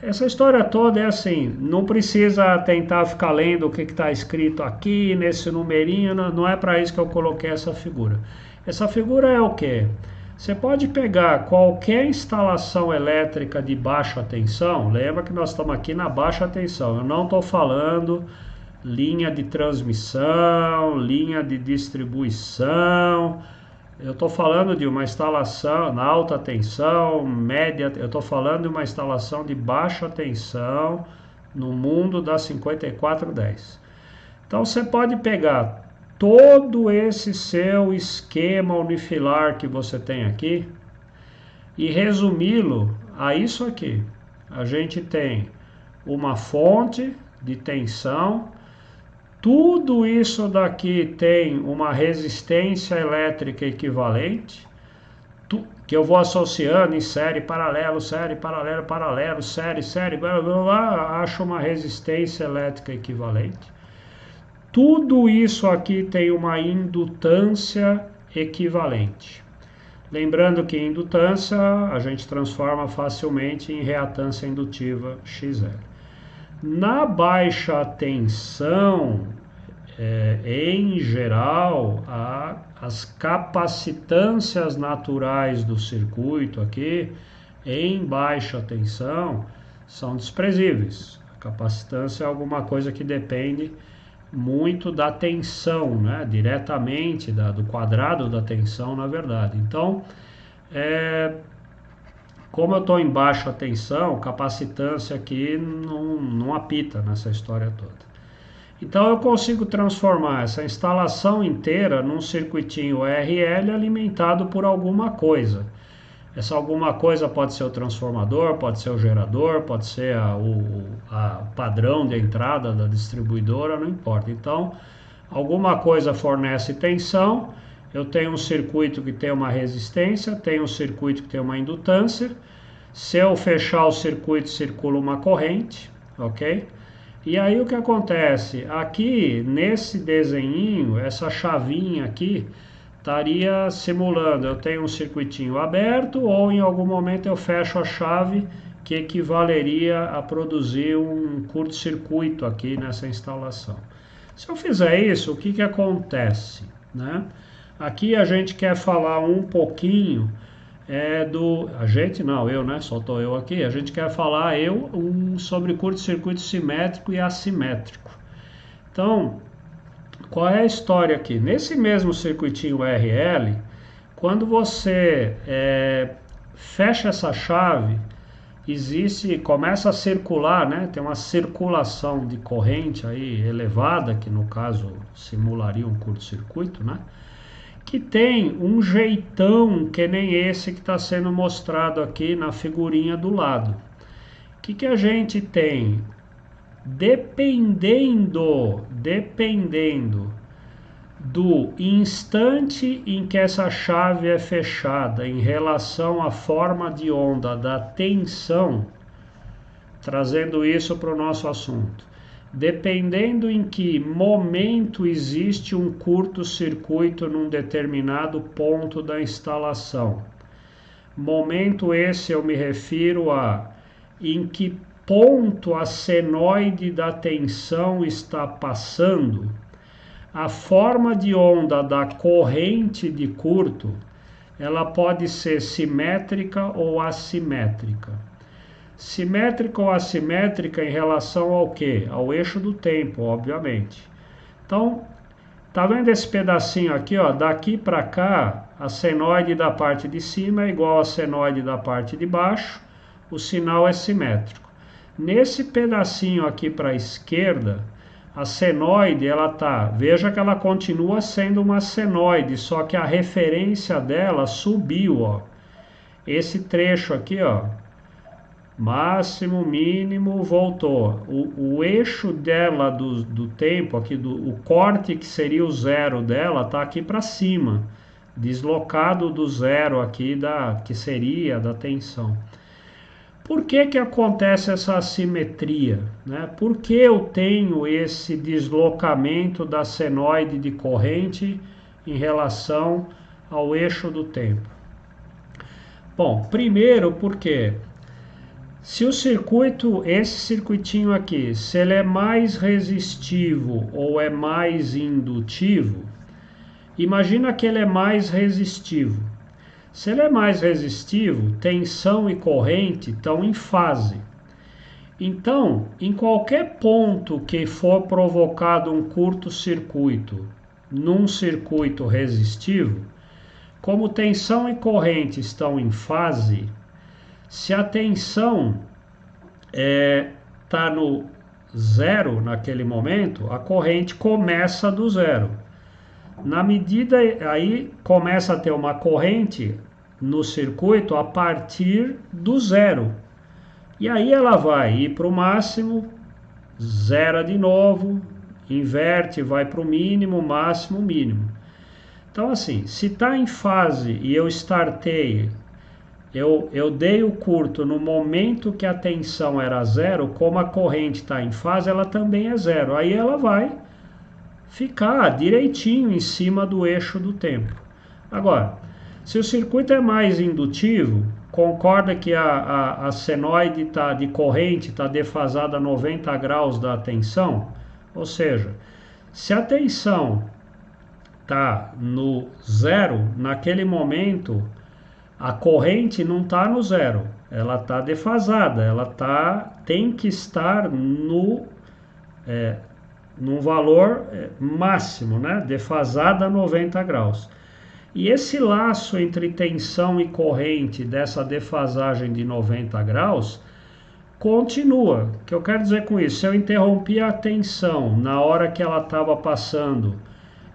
essa história toda é assim, não precisa tentar ficar lendo o que está escrito aqui, nesse numerinho, não é para isso que eu coloquei essa figura. Essa figura é o quê? Você pode pegar qualquer instalação elétrica de baixa tensão, lembra que nós estamos aqui na baixa tensão, eu não estou falando linha de transmissão, linha de distribuição, eu estou falando de uma instalação na alta tensão, média, eu estou falando de uma instalação de baixa tensão no mundo da 5410. Então você pode pegar todo esse seu esquema unifilar que você tem aqui e resumi-lo a isso aqui. A gente tem uma fonte de tensão. Tudo isso daqui tem uma resistência elétrica equivalente, que eu vou associando em série, paralelo, paralelo, série, blá, blá, blá, acho uma resistência elétrica equivalente. Tudo isso aqui tem uma indutância equivalente. Lembrando que indutância a gente transforma facilmente em reatância indutiva XL. Na baixa tensão, em geral, as capacitâncias naturais do circuito aqui, em baixa tensão, são desprezíveis. A capacitância é alguma coisa que depende muito da tensão, né? Diretamente do quadrado da tensão, na verdade. Então, como eu estou em baixa tensão, capacitância aqui não apita nessa história toda. Então eu consigo transformar essa instalação inteira num circuitinho RL alimentado por alguma coisa. Essa alguma coisa pode ser o transformador, pode ser o gerador, pode ser a padrão de entrada da distribuidora, não importa. Então, alguma coisa fornece tensão, eu tenho um circuito que tem uma resistência, tenho um circuito que tem uma indutância. Se eu fechar o circuito, circula uma corrente, ok? E aí o que acontece? Aqui, nesse desenhinho, essa chavinha aqui, estaria simulando, eu tenho um circuitinho aberto ou em algum momento eu fecho a chave que equivaleria a produzir um curto-circuito aqui nessa instalação. Se eu fizer isso, o que acontece, né? Aqui a gente quer falar um pouquinho a gente não, eu, né? Só estou eu aqui. A gente quer falar sobre curto-circuito simétrico e assimétrico. Então, qual é a história aqui? Nesse mesmo circuitinho RL, quando você fecha essa chave, começa a circular, né? Tem uma circulação de corrente aí elevada, que no caso simularia um curto-circuito, né? Que tem um jeitão que nem esse que está sendo mostrado aqui na figurinha do lado. O que a gente tem? Dependendo do instante em que essa chave é fechada em relação à forma de onda da tensão, trazendo isso para o nosso assunto, dependendo em que momento existe um curto-circuito num determinado ponto da instalação. Momento esse eu me refiro a em que ponto a senoide da tensão está passando, a forma de onda da corrente de curto, ela pode ser simétrica ou assimétrica. Simétrica ou assimétrica em relação ao quê? Ao eixo do tempo, obviamente. Então, tá vendo esse pedacinho aqui, ó? Daqui para cá, a senoide da parte de cima é igual à senoide da parte de baixo, o sinal é simétrico. Nesse pedacinho aqui para a esquerda, a senoide, veja que ela continua sendo uma senoide, só que a referência dela subiu, ó. Esse trecho aqui, ó, máximo, mínimo, voltou. O eixo dela do tempo, aqui o corte que seria o zero dela, está aqui para cima, deslocado do zero aqui, que seria da tensão. Por que acontece essa assimetria, né? Por que eu tenho esse deslocamento da senoide de corrente em relação ao eixo do tempo? Bom, primeiro porque Se o circuito, esse circuitinho aqui, se ele é mais resistivo ou é mais indutivo, imagina que ele é mais resistivo. Se ele é mais resistivo, tensão e corrente estão em fase. Então, em qualquer ponto que for provocado um curto-circuito num circuito resistivo, como tensão e corrente estão em fase, se a tensão está no zero naquele momento, a corrente começa do zero. Na medida aí começa a ter uma corrente no circuito a partir do zero. E aí ela vai ir para o máximo, zera de novo, inverte, vai para o mínimo, máximo, mínimo. Então assim, se está em fase e eu startei, eu dei o curto no momento que a tensão era zero, como a corrente está em fase, ela também é zero. Aí ela vai ficar direitinho em cima do eixo do tempo. Agora, se o circuito é mais indutivo, concorda que a senoide de corrente está defasada a 90 graus da tensão? Ou seja, se a tensão está no zero, naquele momento a corrente não está no zero, ela está defasada, tem que estar num valor máximo, né? Defasada a 90 graus. E esse laço entre tensão e corrente dessa defasagem de 90 graus continua. O que eu quero dizer com isso? Se eu interrompi a tensão na hora que ela estava passando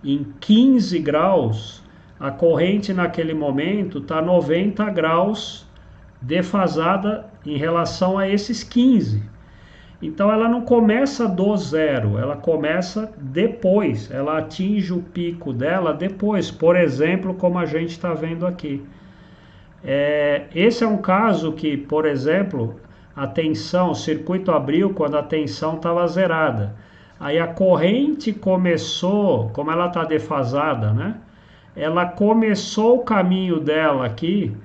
em 15 graus, a corrente naquele momento está 90 graus defasada em relação a esses 15. Então ela não começa do zero, ela começa depois, ela atinge o pico dela depois, por exemplo, como a gente está vendo aqui. Esse é um caso que, por exemplo, a tensão, o circuito abriu quando a tensão estava zerada. Aí a corrente começou, como ela está defasada, né? Ela começou o caminho dela aqui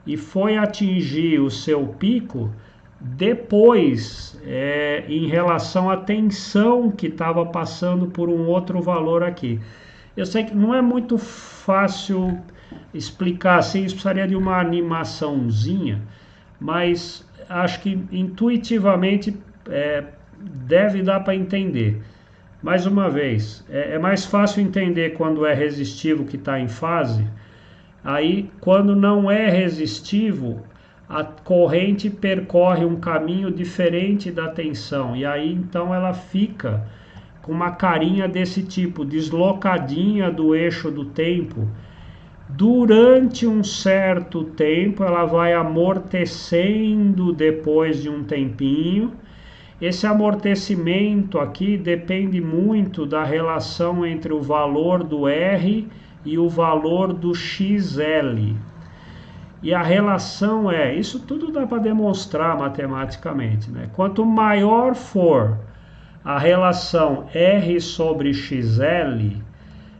e foi atingir o seu pico depois, em relação à tensão que estava passando por um outro valor aqui. Eu sei que não é muito fácil explicar assim, isso precisaria de uma animaçãozinha, mas acho que intuitivamente deve dar para entender. Mais uma vez, é mais fácil entender quando é resistivo que está em fase. Aí, quando não é resistivo, a corrente percorre um caminho diferente da tensão. E aí, então, ela fica com uma carinha desse tipo, deslocadinha do eixo do tempo. Durante um certo tempo, ela vai amortecendo depois de um tempinho. Esse amortecimento aqui depende muito da relação entre o valor do R e o valor do XL. E a relação isso tudo dá para demonstrar matematicamente, né? Quanto maior for a relação R sobre XL,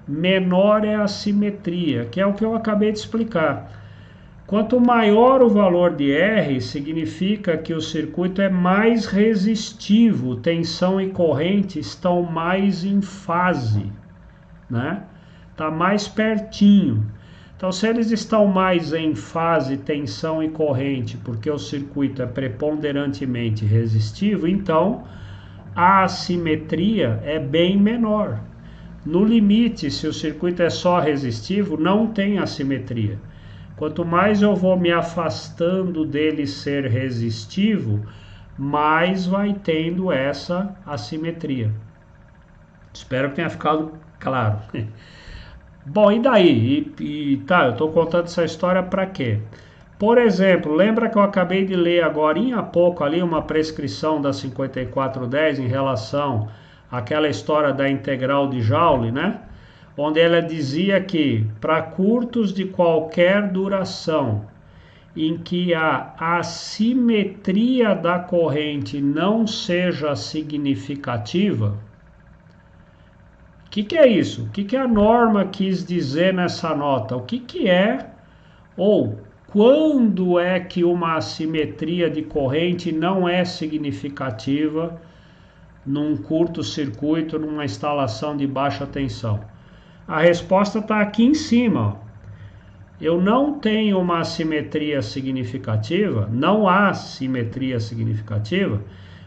menor é a simetria, que é o que eu acabei de explicar. Quanto maior o valor de R, significa que o circuito é mais resistivo, tensão e corrente estão mais em fase, né? Está mais pertinho. Então, se eles estão mais em fase, tensão e corrente, porque o circuito é preponderantemente resistivo, então a assimetria é bem menor. No limite, se o circuito é só resistivo, não tem assimetria. Quanto mais eu vou me afastando dele ser resistivo, mais vai tendo essa assimetria. Espero que tenha ficado claro. Bom, e daí? Eu estou contando essa história para quê? Por exemplo, lembra que eu acabei de ler agora há pouco ali uma prescrição da 5410 em relação àquela história da integral de Joule, né? Onde ela dizia que para curtos de qualquer duração em que a assimetria da corrente não seja significativa. O que é isso? O que a norma quis dizer nessa nota? O que é, ou quando é que uma assimetria de corrente não é significativa num curto-circuito, numa instalação de baixa tensão? A resposta está aqui em cima. Eu não tenho uma assimetria significativa, não há simetria significativa,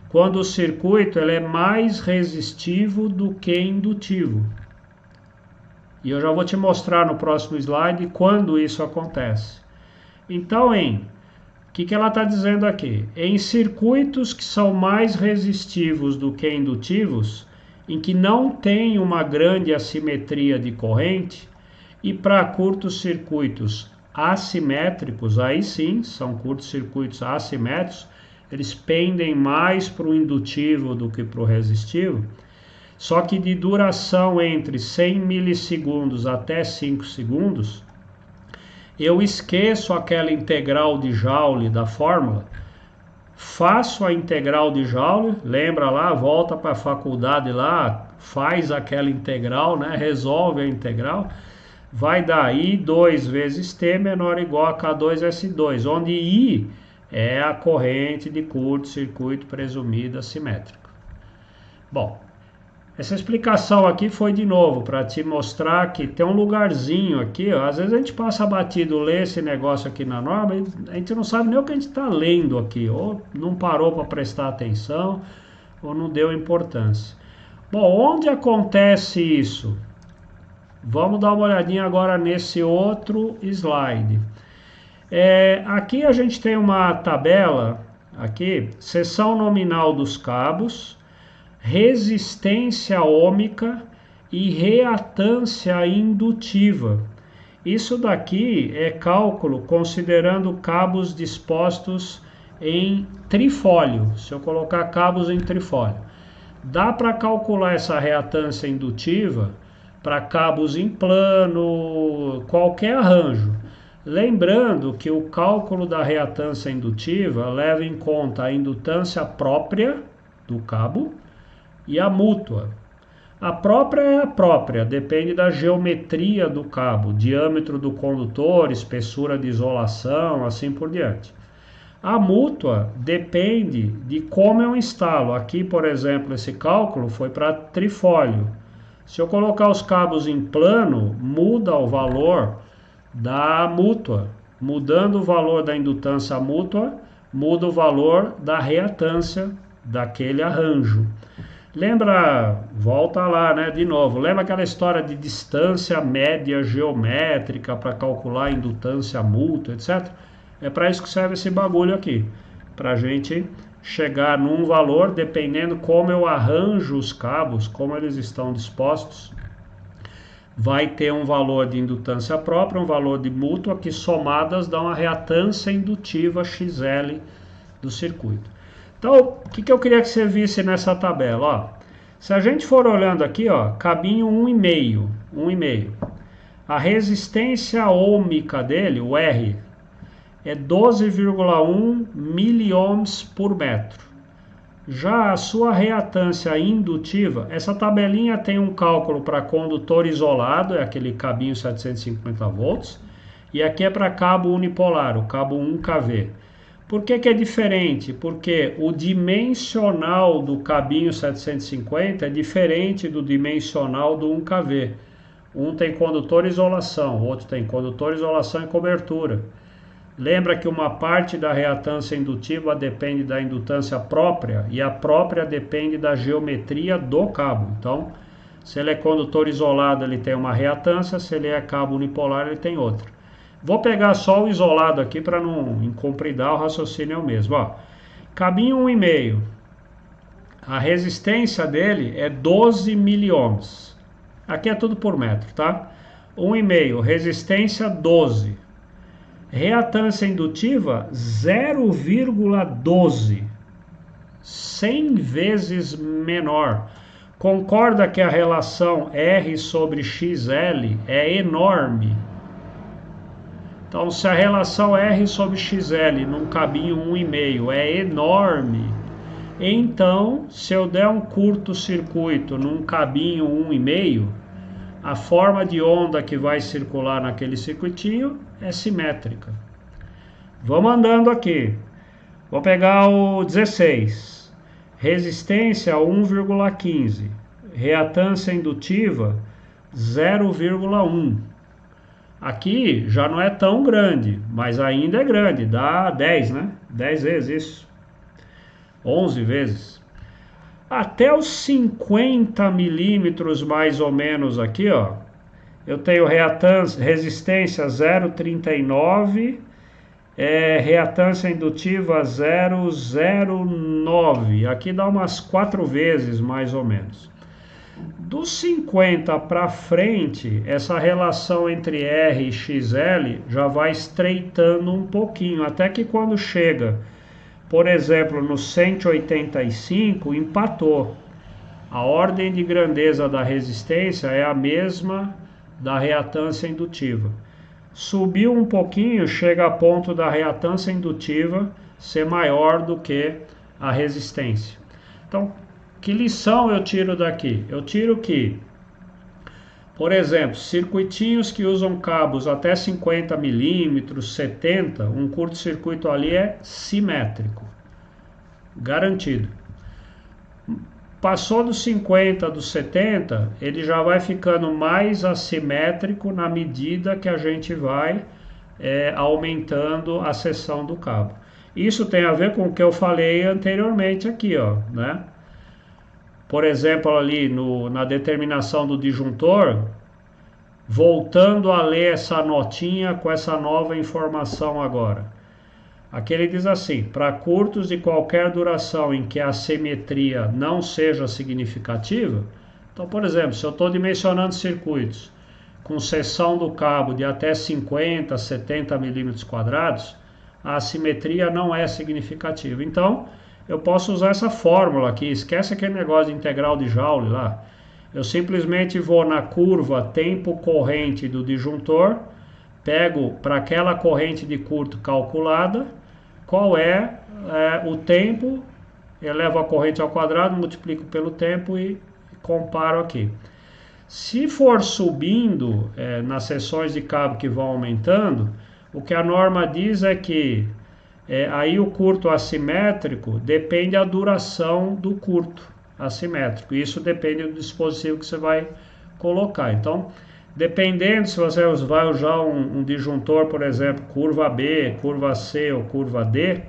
quando o circuito ele é mais resistivo do que indutivo. E eu já vou te mostrar no próximo slide quando isso acontece. Então, o que ela está dizendo aqui? Em circuitos que são mais resistivos do que indutivos, em que não tem uma grande assimetria de corrente, e para curtos-circuitos assimétricos, aí sim, são curtos-circuitos assimétricos, eles pendem mais para o indutivo do que para o resistivo, só que de duração entre 100 milissegundos até 5 segundos, eu esqueço aquela integral de Joule da fórmula, faço a integral de Joule, lembra lá, volta para a faculdade lá, faz aquela integral, né, resolve a integral, vai dar I2 vezes T menor ou igual a K2S2, onde I é a corrente de curto-circuito presumida simétrica. Bom, essa explicação aqui foi de novo para te mostrar que tem um lugarzinho aqui, ó, às vezes a gente passa batido, lê esse negócio aqui na norma, a gente não sabe nem o que a gente está lendo aqui, ou não parou para prestar atenção, ou não deu importância. Bom, onde acontece isso? Vamos dar uma olhadinha agora nesse outro slide. Aqui a gente tem uma tabela, aqui, seção nominal dos cabos, resistência ôhmica e reatância indutiva. Isso daqui é cálculo considerando cabos dispostos em trifólio. Se eu colocar cabos em trifólio, dá para calcular essa reatância indutiva para cabos em plano, qualquer arranjo. Lembrando que o cálculo da reatância indutiva leva em conta a indutância própria do cabo e a mútua. A própria é a própria, depende da geometria do cabo, diâmetro do condutor, espessura de isolação, assim por diante. A mútua depende de como eu instalo. Aqui, por exemplo, esse cálculo foi para trifólio. Se eu colocar os cabos em plano, muda o valor da mútua. Mudando o valor da indutância mútua, muda o valor da reatância daquele arranjo. Lembra, volta lá, né, de novo, lembra aquela história de distância média geométrica para calcular a indutância mútua, etc? É para isso que serve esse bagulho aqui, para a gente chegar num valor, dependendo como eu arranjo os cabos, como eles estão dispostos, vai ter um valor de indutância própria, um valor de mútua, que somadas dão a reatância indutiva XL do circuito. Então, o que eu queria que você visse nessa tabela? Ó, se a gente for olhando aqui, ó, cabinho 1,5, a resistência ôhmica dele, o R, é 12,1 miliohms por metro. Já a sua reatância indutiva, essa tabelinha tem um cálculo para condutor isolado, é aquele cabinho 750 volts, e aqui é para cabo unipolar, o cabo 1kV. Por que é diferente? Porque o dimensional do cabinho 750 é diferente do dimensional do 1kV. Um tem condutor e isolação, o outro tem condutor, isolação e cobertura. Lembra que uma parte da reatância indutiva depende da indutância própria e a própria depende da geometria do cabo. Então, se ele é condutor isolado, ele tem uma reatância, se ele é cabo unipolar, ele tem outra. Vou pegar só o isolado aqui para não incompridar, o raciocínio é o mesmo. Ó, cabinho 1,5, a resistência dele é 12 miliohms. Aqui é tudo por metro, tá? 1,5, resistência 12. Reatância indutiva 0,12, 100 vezes menor. Concorda que a relação R sobre XL é enorme? Então, se a relação R sobre XL num cabinho 1,5 é enorme, então, se eu der um curto-circuito num cabinho 1,5, a forma de onda que vai circular naquele circuitinho é simétrica. Vamos andando aqui. Vou pegar o 16. Resistência 1,15. Reatância indutiva 0,1. Aqui já não é tão grande, mas ainda é grande. Dá 10, né? 10 vezes isso. 11 vezes. Até os 50 milímetros mais ou menos aqui, ó. Eu tenho resistência 0,39, reatância indutiva 0,09. Aqui dá umas 4 vezes mais ou menos. Dos 50 para frente, essa relação entre R e XL já vai estreitando um pouquinho, até que quando chega, por exemplo, no 185, empatou. A ordem de grandeza da resistência é a mesma da reatância indutiva. Subiu um pouquinho, chega a ponto da reatância indutiva ser maior do que a resistência. Então, que lição eu tiro daqui? Eu tiro que, por exemplo, circuitinhos que usam cabos até 50 milímetros, 70, um curto-circuito ali é simétrico, garantido. Passou dos 50, dos 70, ele já vai ficando mais assimétrico na medida que a gente vai aumentando a seção do cabo. Isso tem a ver com o que eu falei anteriormente aqui, ó, né? Por exemplo, ali na determinação do disjuntor, voltando a ler essa notinha com essa nova informação agora. Aqui ele diz assim: para curtos de qualquer duração em que a assimetria não seja significativa, então, por exemplo, se eu estou dimensionando circuitos com seção do cabo de até 50, 70 milímetros quadrados, a assimetria não é significativa. Então, eu posso usar essa fórmula aqui, esquece aquele negócio de integral de Joule lá. Eu simplesmente vou na curva tempo corrente do disjuntor, pego para aquela corrente de curto calculada, qual é o tempo, elevo a corrente ao quadrado, multiplico pelo tempo e comparo aqui. Se for subindo nas seções de cabo que vão aumentando, o que a norma diz é que aí o curto assimétrico depende da duração do curto assimétrico. Isso depende do dispositivo que você vai colocar. Então, dependendo se você vai usar um disjuntor, por exemplo, curva B, curva C ou curva D,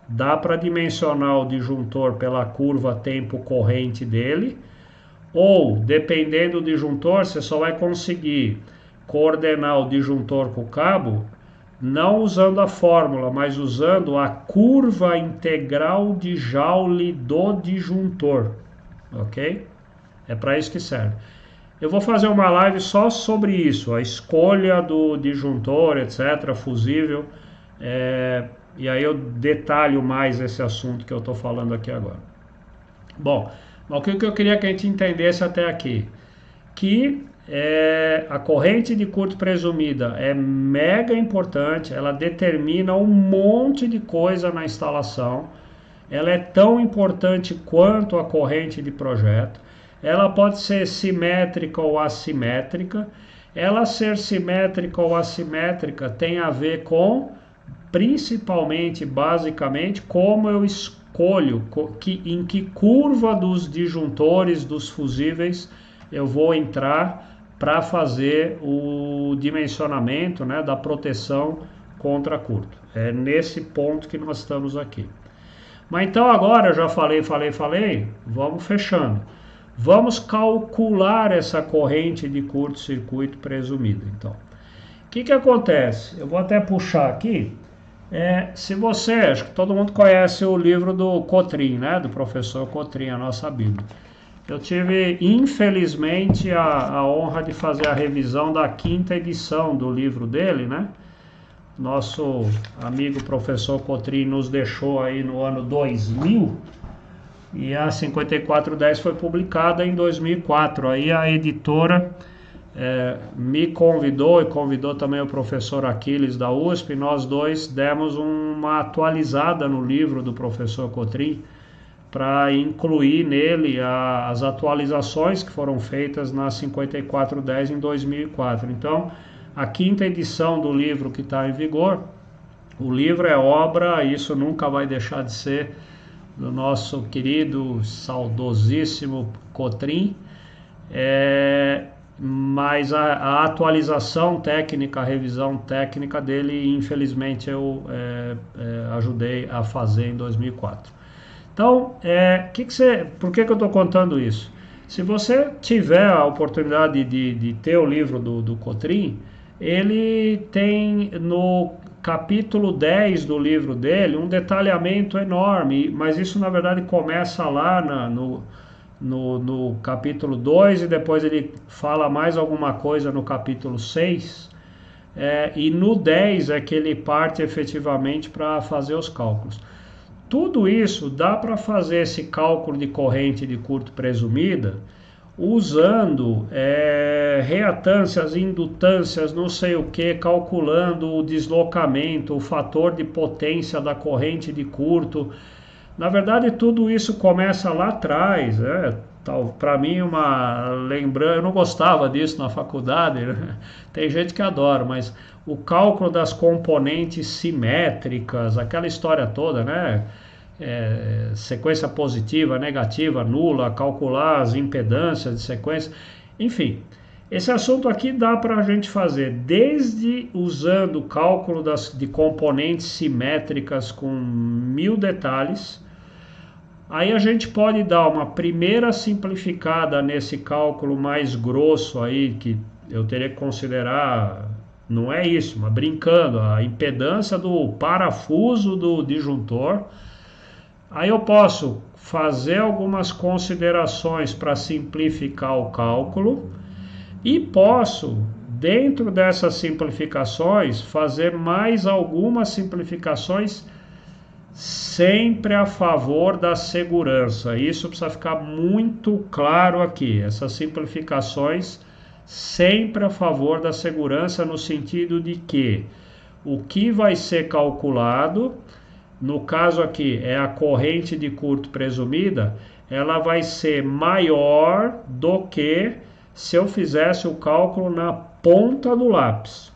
dá para dimensionar o disjuntor pela curva tempo corrente dele, ou, dependendo do disjuntor, você só vai conseguir coordenar o disjuntor com o cabo não usando a fórmula, mas usando a curva integral de Joule do disjuntor, ok? É para isso que serve. Eu vou fazer uma live só sobre isso, a escolha do disjuntor, etc., fusível, e aí eu detalho mais esse assunto que eu estou falando aqui agora. Bom, o que eu queria que a gente entendesse até aqui? Que a corrente de curto presumida é mega importante, ela determina um monte de coisa na instalação, ela é tão importante quanto a corrente de projeto, ela pode ser simétrica ou assimétrica, ela ser simétrica ou assimétrica tem a ver com, principalmente, basicamente, como eu escolho, em que curva dos disjuntores, dos fusíveis, eu vou entrar para fazer o dimensionamento, né, da proteção contra curto. É nesse ponto que nós estamos aqui. Mas então agora, eu já falei, vamos fechando. Vamos calcular essa corrente de curto-circuito presumida. Então, o que acontece? Eu vou até puxar aqui. Se você, acho que todo mundo conhece o livro do Cotrim, né, do professor Cotrim, a nossa Bíblia. Eu tive, infelizmente, a honra de fazer a revisão da 5ª edição do livro dele, né? Nosso amigo professor Cotrim nos deixou aí no ano 2000 e a 5410 foi publicada em 2004. Aí a editora me convidou e convidou também o professor Aquiles da USP, nós dois demos uma atualizada no livro do professor Cotrim, para incluir nele as atualizações que foram feitas na 5410 em 2004. Então, a 5ª edição do livro que está em vigor, O livro é obra, isso nunca vai deixar de ser, do nosso querido, saudosíssimo Cotrim, mas a atualização técnica, a revisão técnica dele, infelizmente eu ajudei a fazer em 2004. Então, por que eu estou contando isso? Se você tiver a oportunidade de ter o livro do Cotrim, ele tem no capítulo 10 do livro dele um detalhamento enorme, mas isso na verdade começa lá no capítulo 2 e depois ele fala mais alguma coisa no capítulo 6. E no 10 é que ele parte efetivamente para fazer os cálculos. Tudo isso dá para fazer esse cálculo de corrente de curto presumida usando reatâncias, indutâncias, não sei o que, calculando o deslocamento, o fator de potência da corrente de curto. Na verdade, tudo isso começa lá atrás, para mim uma lembrança, eu não gostava disso na faculdade, né? Tem gente que adora, mas o cálculo das componentes simétricas, aquela história toda, né? Sequência positiva, negativa, nula, calcular as impedâncias de sequência, enfim. Esse assunto aqui dá para a gente fazer desde usando o cálculo de componentes simétricas com 1000 detalhes. Aí a gente pode dar uma primeira simplificada nesse cálculo mais grosso aí, que eu teria que considerar, não é isso, mas brincando, a impedância do parafuso do disjuntor. Aí eu posso fazer algumas considerações para simplificar o cálculo e posso, dentro dessas simplificações, fazer mais algumas simplificações sempre a favor da segurança. Isso precisa ficar muito claro aqui. Essas simplificações sempre a favor da segurança, no sentido de que o que vai ser calculado, no caso aqui é a corrente de curto presumida, ela vai ser maior do que se eu fizesse o cálculo na ponta do lápis.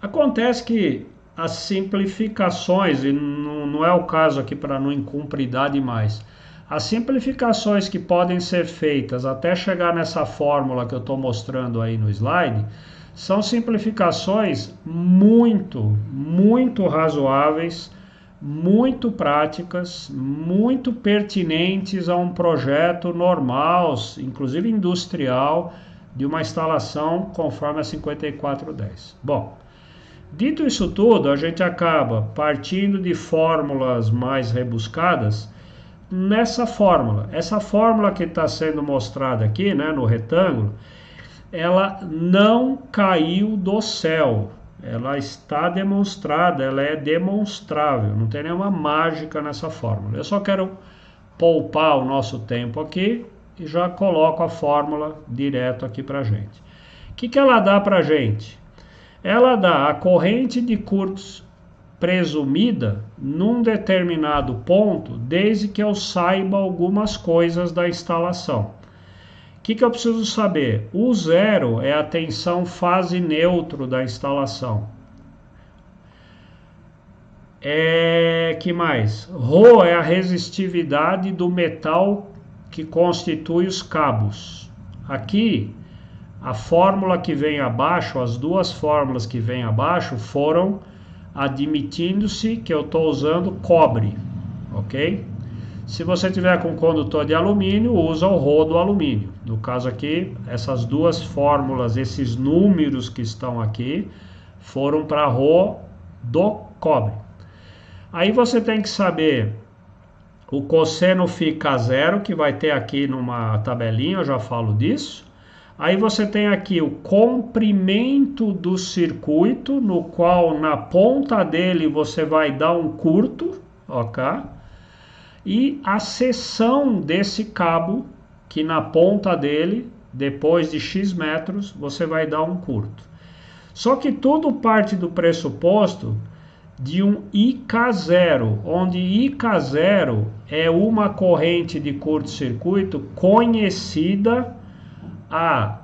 Acontece que as simplificações, e não é o caso aqui para não incumpridar demais, as simplificações que podem ser feitas até chegar nessa fórmula que eu estou mostrando aí no slide, são simplificações muito razoáveis, muito práticas, muito pertinentes a um projeto normal, inclusive industrial, de uma instalação conforme a 5410. Bom, dito isso tudo, a gente acaba partindo de fórmulas mais rebuscadas nessa fórmula. Essa fórmula que está sendo mostrada aqui, né, no retângulo, ela não caiu do céu. Ela está demonstrada, ela é demonstrável, não tem nenhuma mágica nessa fórmula. Eu só quero poupar o nosso tempo aqui e já coloco a fórmula direto aqui para a gente. O que ela dá para a gente? Ela dá a corrente de curtos presumida num determinado ponto, desde que eu saiba algumas coisas da instalação. O que eu preciso saber? O zero é a tensão fase neutro da instalação. Que mais? Rho é a resistividade do metal que constitui os cabos. Aqui, a fórmula que vem abaixo, as duas fórmulas que vêm abaixo foram admitindo-se que eu estou usando cobre, ok? Se você tiver com condutor de alumínio, usa o Rho do alumínio. No caso aqui, essas duas fórmulas, esses números que estão aqui, foram para Rho do cobre. Aí você tem que saber o cosseno fica zero, que vai ter aqui numa tabelinha, eu já falo disso. Aí você tem aqui o comprimento do circuito, no qual na ponta dele você vai dar um curto, ok? E a seção desse cabo, que na ponta dele, depois de X metros, você vai dar um curto. Só que tudo parte do pressuposto de um IK0, onde IK0 é uma corrente de curto-circuito conhecida a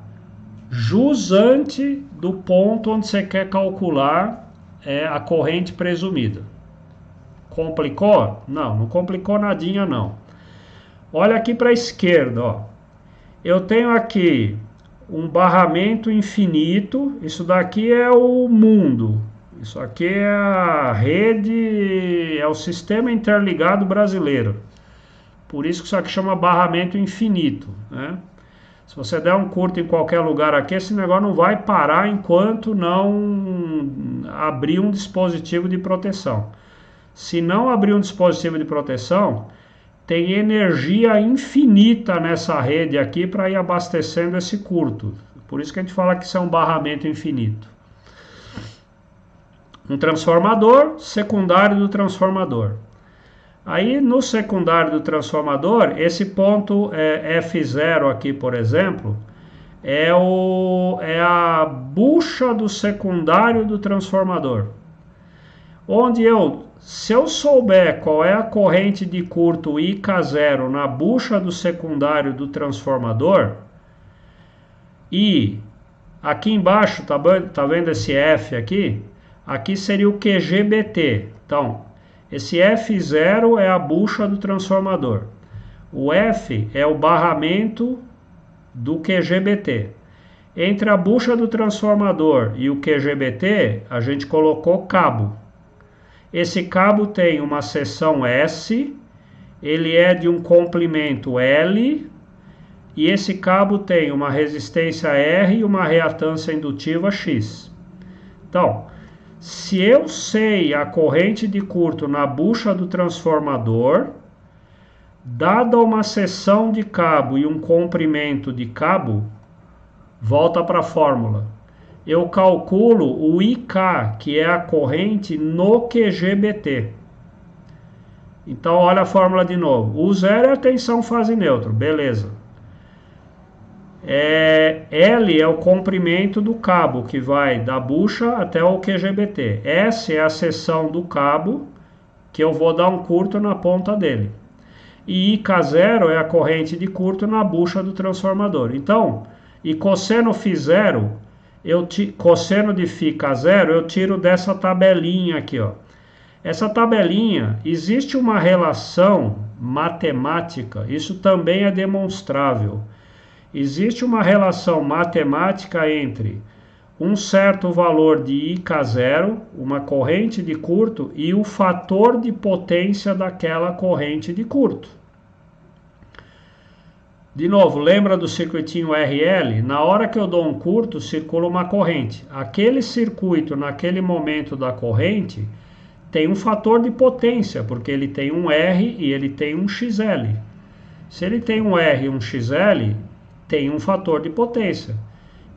jusante do ponto onde você quer calcular é a corrente presumida. Complicou? Não, não complicou nadinha não. Olha aqui para a esquerda, ó. Eu tenho aqui um barramento infinito, isso daqui é o mundo, isso aqui é a rede, é o sistema interligado brasileiro. Por isso que isso aqui chama barramento infinito, né? Se você der um curto em qualquer lugar aqui, esse negócio não vai parar enquanto não abrir um dispositivo de proteção. Se não abrir um dispositivo de proteção, tem energia infinita nessa rede aqui para ir abastecendo esse curto. Por isso que a gente fala que isso é um barramento infinito. Um transformador, secundário do transformador. Aí no secundário do transformador, esse ponto F0 aqui, por exemplo, é a bucha do secundário do transformador. Onde se eu souber qual é a corrente de curto IK0 na bucha do secundário do transformador, e aqui embaixo, tá vendo esse F aqui? Aqui seria o QGBT. Então, esse F0 é a bucha do transformador. O F é o barramento do QGBT. Entre a bucha do transformador e o QGBT, a gente colocou cabo. Esse cabo tem uma seção S, ele é de um comprimento L, e esse cabo tem uma resistência R e uma reatância indutiva X. Então, se eu sei a corrente de curto na bucha do transformador, dada uma seção de cabo e um comprimento de cabo, volta para a fórmula. Eu calculo o IK, que é a corrente no QGBT. Então, olha a fórmula de novo. O zero é a tensão fase neutro, beleza. L é o comprimento do cabo, que vai da bucha até o QGBT. S é a seção do cabo, que eu vou dar um curto na ponta dele. E IK0 é a corrente de curto na bucha do transformador. Então, e cosseno φ0... cosseno de φk0 eu tiro dessa tabelinha aqui, ó. Essa tabelinha, existe uma relação matemática, isso também é demonstrável. Existe uma relação matemática entre um certo valor de IK0, uma corrente de curto, e o fator de potência daquela corrente de curto. De novo, lembra do circuitinho RL? Na hora que eu dou um curto, circula uma corrente. Aquele circuito, naquele momento da corrente, tem um fator de potência, porque ele tem um R e ele tem um XL. Se ele tem um R e um XL, tem um fator de potência,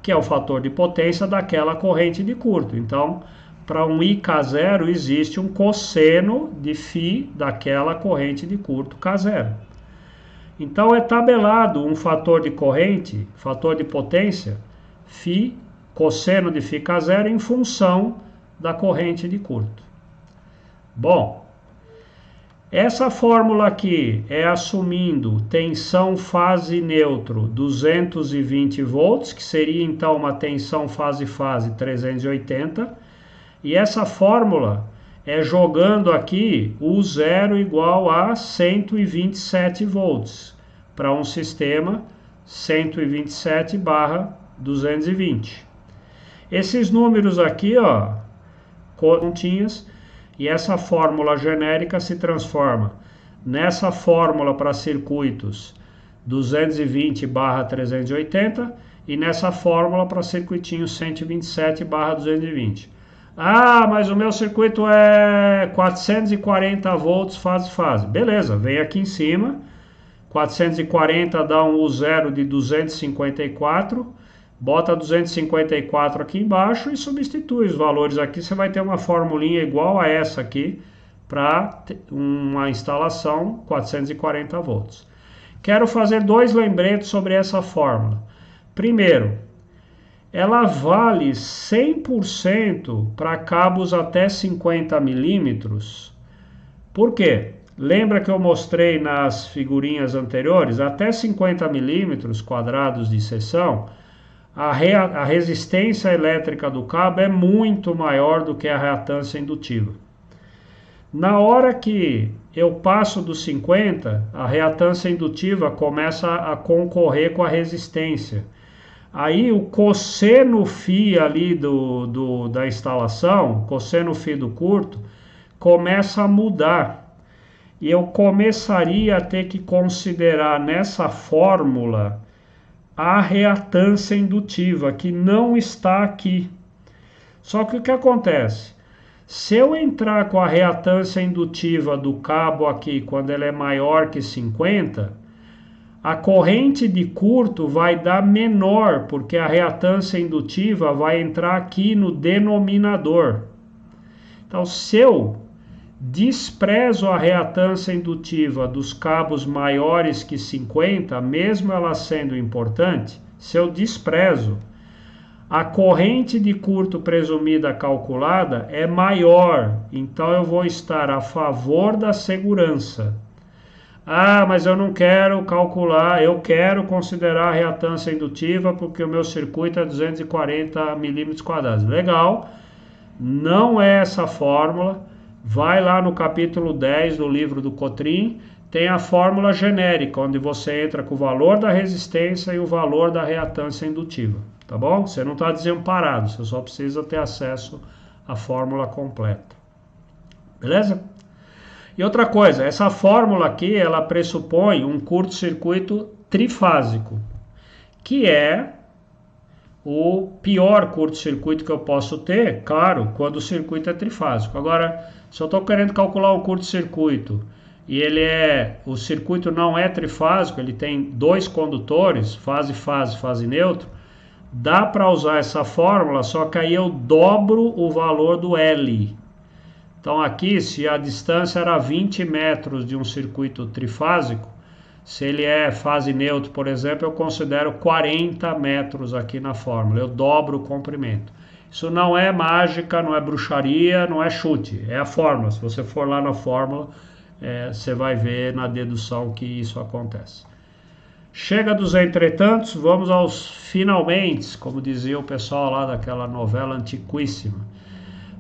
que é o fator de potência daquela corrente de curto. Então, para um IK0, existe um cosseno de φ daquela corrente de curto K0. Então é tabelado um fator de corrente, fator de potência, φ, cosseno de φk0 em função da corrente de curto. Bom, essa fórmula aqui é assumindo tensão fase neutro 220 volts, que seria então uma tensão fase-fase 380, e essa fórmula é jogando aqui o zero igual a 127 volts para um sistema 127/220. Esses números aqui, ó, continhas, e essa fórmula genérica se transforma nessa fórmula para circuitos 220/380 e nessa fórmula para circuitinho 127/220. Ah, mas o meu circuito é 440 volts fase-fase. Beleza, vem aqui em cima. 440 dá um U0 de 254. Bota 254 aqui embaixo e substitui os valores aqui. Você vai ter uma formulinha igual a essa aqui para uma instalação 440 volts. Quero fazer dois lembretes sobre essa fórmula. Primeiro, ela vale 100% para cabos até 50 milímetros. Por quê? Lembra que eu mostrei nas figurinhas anteriores? Até 50 milímetros quadrados de seção, a resistência elétrica do cabo é muito maior do que a reatância indutiva. Na hora que eu passo dos 50, a reatância indutiva começa a concorrer com a resistência. Aí o cosseno φ ali da instalação, cosseno φ do curto, começa a mudar. E eu começaria a ter que considerar nessa fórmula a reatância indutiva, que não está aqui. Só que o que acontece? Se eu entrar com a reatância indutiva do cabo aqui, quando ela é maior que 50, a corrente de curto vai dar menor, porque a reatância indutiva vai entrar aqui no denominador. Então, se eu desprezo a reatância indutiva dos cabos maiores que 50, mesmo ela sendo importante, se eu desprezo, a corrente de curto presumida calculada é maior, então eu vou estar a favor da segurança. Ah, mas eu não quero calcular, eu quero considerar a reatância indutiva porque o meu circuito é 240 milímetros quadrados. Legal, não é essa fórmula. Vai lá no capítulo 10 do livro do Cotrim, tem a fórmula genérica, onde você entra com o valor da resistência e o valor da reatância indutiva. Tá bom? Você não está desamparado, você só precisa ter acesso à fórmula completa. Beleza? E outra coisa, essa fórmula aqui, ela pressupõe um curto-circuito trifásico, que é o pior curto-circuito que eu posso ter, claro, quando o circuito é trifásico. Agora, se eu estou querendo calcular um curto-circuito e o circuito não é trifásico, ele tem dois condutores, fase-fase, fase neutro, dá para usar essa fórmula, só que aí eu dobro o valor do L. Então aqui, se a distância era 20 metros de um circuito trifásico, se ele é fase neutro, por exemplo, eu considero 40 metros aqui na fórmula, eu dobro o comprimento. Isso não é mágica, não é bruxaria, não é chute, é a fórmula. Se você for lá na fórmula, você vai ver na dedução que isso acontece. Chega dos entretantos, vamos aos finalmente, como dizia o pessoal lá daquela novela antiquíssima.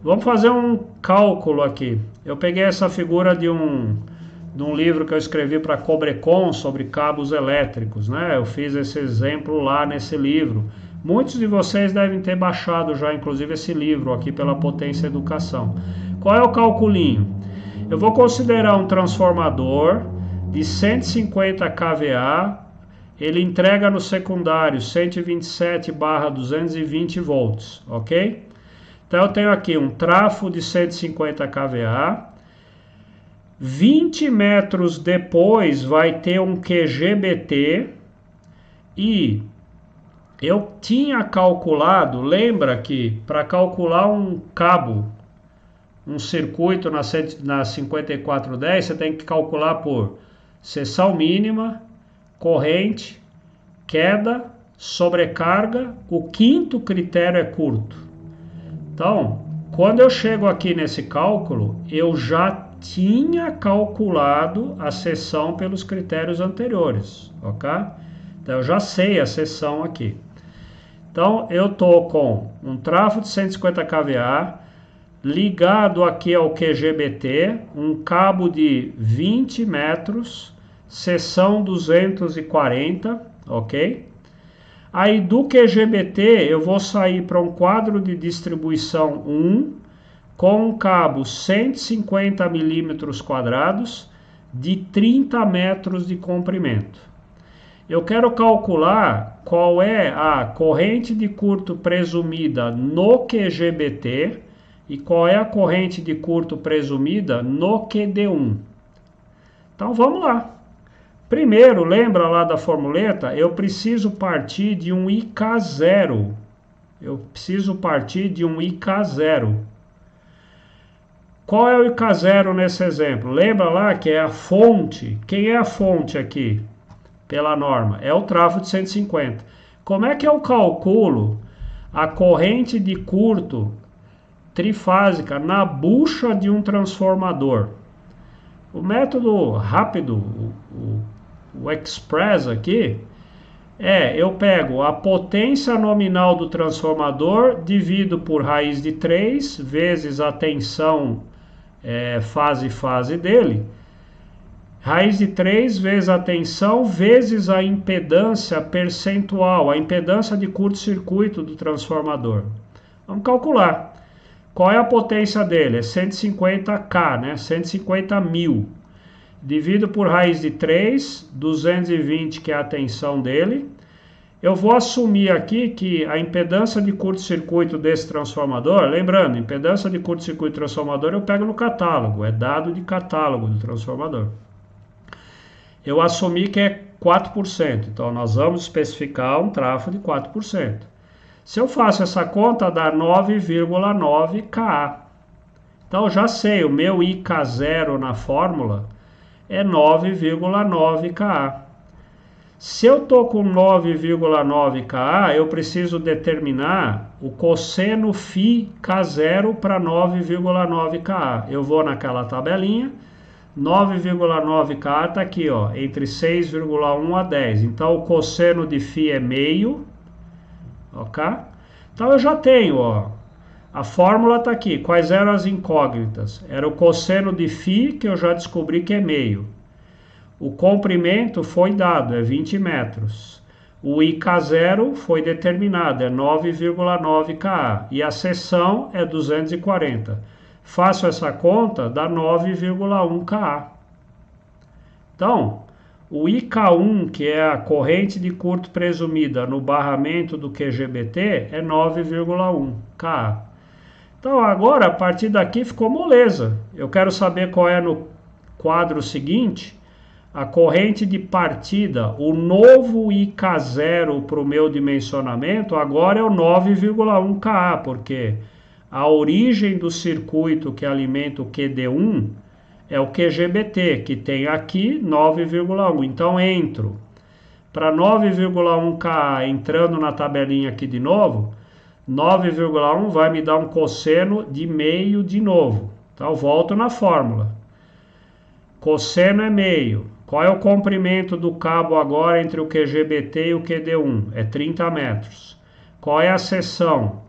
Vamos fazer um cálculo aqui. Eu peguei essa figura de um livro que eu escrevi para Cobrecon sobre cabos elétricos, né? Eu fiz esse exemplo lá nesse livro. Muitos de vocês devem ter baixado já, inclusive, esse livro aqui pela Potência Educação. Qual é o calculinho? Eu vou considerar um transformador de 150 kVA, ele entrega no secundário 127/220 volts, ok? Então eu tenho aqui um trafo de 150 kVA, 20 metros depois vai ter um QGBT e eu tinha calculado, lembra que para calcular um cabo, um circuito na 5410, você tem que calcular por seção mínima, corrente, queda, sobrecarga, o quinto critério é curto. Então, quando eu chego aqui nesse cálculo, eu já tinha calculado a seção pelos critérios anteriores, ok? Então eu já sei a seção aqui. Então eu estou com um trafo de 150 kVA, ligado aqui ao QGBT, um cabo de 20 metros, seção 240, ok? Aí do QGBT eu vou sair para um quadro de distribuição 1, com um cabo 150 milímetros quadrados de 30 metros de comprimento. Eu quero calcular qual é a corrente de curto presumida no QGBT e qual é a corrente de curto presumida no QD1. Então vamos lá. Primeiro, lembra lá da formuleta? Eu preciso partir de um IK0. Eu preciso partir de um IK0. Qual é o IK0 nesse exemplo? Lembra lá que é a fonte. Quem é a fonte aqui? Pela norma. É o trafo de 150. Como é que eu calculo a corrente de curto trifásica na bucha de um transformador? O método rápido, o Express aqui, Eu pego a potência nominal do transformador, divido por raiz de 3, vezes a tensão fase dele. Raiz de 3 vezes a tensão, vezes a impedância percentual, a impedância de curto-circuito do transformador. Vamos calcular. Qual é a potência dele? É 150K, né? 150 mil. Divido por raiz de 3, 220 que é a tensão dele. Eu vou assumir aqui que a impedância de curto-circuito desse transformador, lembrando, impedância de curto-circuito transformador eu pego no catálogo, é dado de catálogo do transformador. Eu assumi que é 4%, então nós vamos especificar um trafo de 4%. Se eu faço essa conta, dá 9,9 kA. Então eu já sei, o meu IK0 na fórmula é 9,9 kA. Se eu estou com 9,9 kA, eu preciso determinar o cosseno φ K0 para 9,9 kA. Eu vou naquela tabelinha, 9,9 kA está aqui, ó, entre 6,1 a 10. Então o cosseno de φ é meio, ok? Então eu já tenho, ó, a fórmula está aqui. Quais eram as incógnitas? Era o cosseno de φ, que eu já descobri que é meio. O comprimento foi dado, é 20 metros. O IK0 foi determinado, é 9,9 kA. E a seção é 240. Faço essa conta, dá 9,1 kA. Então, o IK1, que é a corrente de curto presumida no barramento do QGBT, é 9,1 kA. Então, agora, a partir daqui ficou moleza. Eu quero saber qual é no quadro seguinte. A corrente de partida, o novo IK0 para o meu dimensionamento, agora é o 9,1 kA, porque a origem do circuito que alimenta o QD1 é o QGBT, que tem aqui 9,1. Então entro para 9,1 kA, entrando na tabelinha aqui de novo, 9,1 vai me dar um cosseno de meio de novo. Então volto na fórmula. Cosseno é meio. Qual é o comprimento do cabo agora entre o QGBT e o QD1? É 30 metros. Qual é a seção?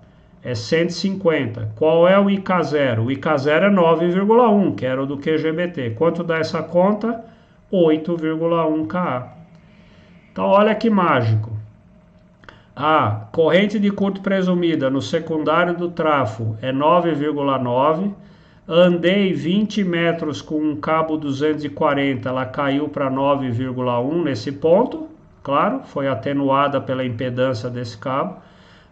É 150. Qual é o IK0? O IK0 é 9,1, que era o do QGBT. Quanto dá essa conta? 8,1 kA. Então olha que mágico. A corrente de curto presumida no secundário do trafo é 9,9. Andei 20 metros com um cabo 240, ela caiu para 9,1 nesse ponto, claro, foi atenuada pela impedância desse cabo.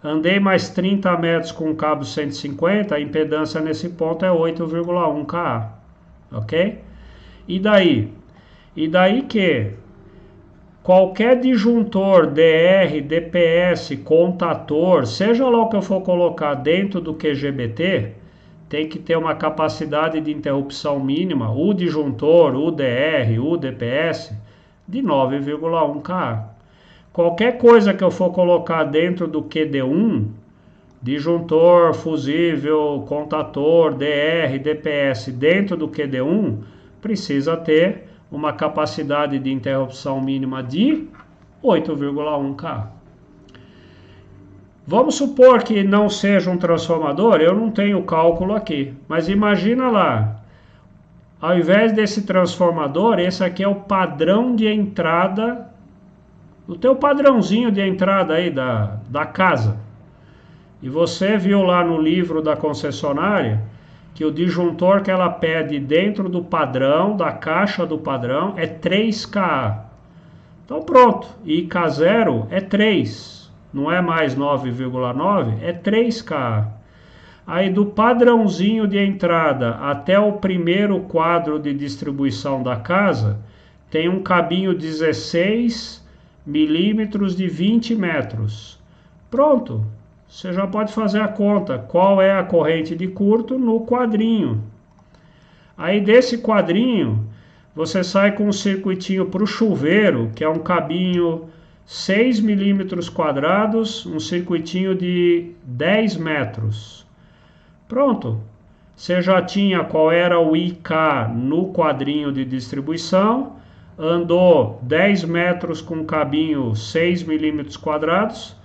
Andei mais 30 metros com um cabo 150, a impedância nesse ponto é 8,1 kA, ok? E daí? E daí que qualquer disjuntor, DR, DPS, contator, seja lá o que eu for colocar dentro do QGBT, tem que ter uma capacidade de interrupção mínima, o disjuntor, o DR, o DPS, de 9,1 kA. Qualquer coisa que eu for colocar dentro do QD1, disjuntor, fusível, contator, DR, DPS, dentro do QD1, precisa ter uma capacidade de interrupção mínima de 8,1 kA. Vamos supor que não seja um transformador, eu não tenho cálculo aqui, mas imagina lá, ao invés desse transformador, esse aqui é o padrão de entrada, o teu padrãozinho de entrada aí da casa. E você viu lá no livro da concessionária que o disjuntor que ela pede dentro do padrão, da caixa do padrão, é 3 kA. Então pronto, IK0 é 3. Não é mais 9,9, é 3 kA. Aí do padrãozinho de entrada até o primeiro quadro de distribuição da casa, tem um cabinho 16 milímetros de 20 metros. Pronto, você já pode fazer a conta. Qual é a corrente de curto no quadrinho. Aí desse quadrinho, você sai com um circuitinho para o chuveiro, que é um cabinho 6 milímetros quadrados, um circuitinho de 10 metros. Pronto. Você já tinha qual era o IK no quadrinho de distribuição. andou 10 metros com cabinho 6 milímetros quadrados,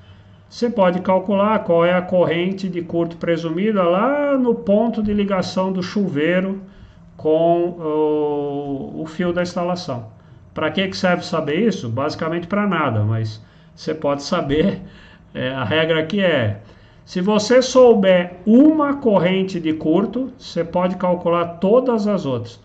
você pode calcular qual é a corrente de curto presumida lá no ponto de ligação do chuveiro com o fio da instalação. Para que serve saber isso? Basicamente para nada, mas você pode saber. A regra aqui é: se você souber uma corrente de curto, você pode calcular todas as outras.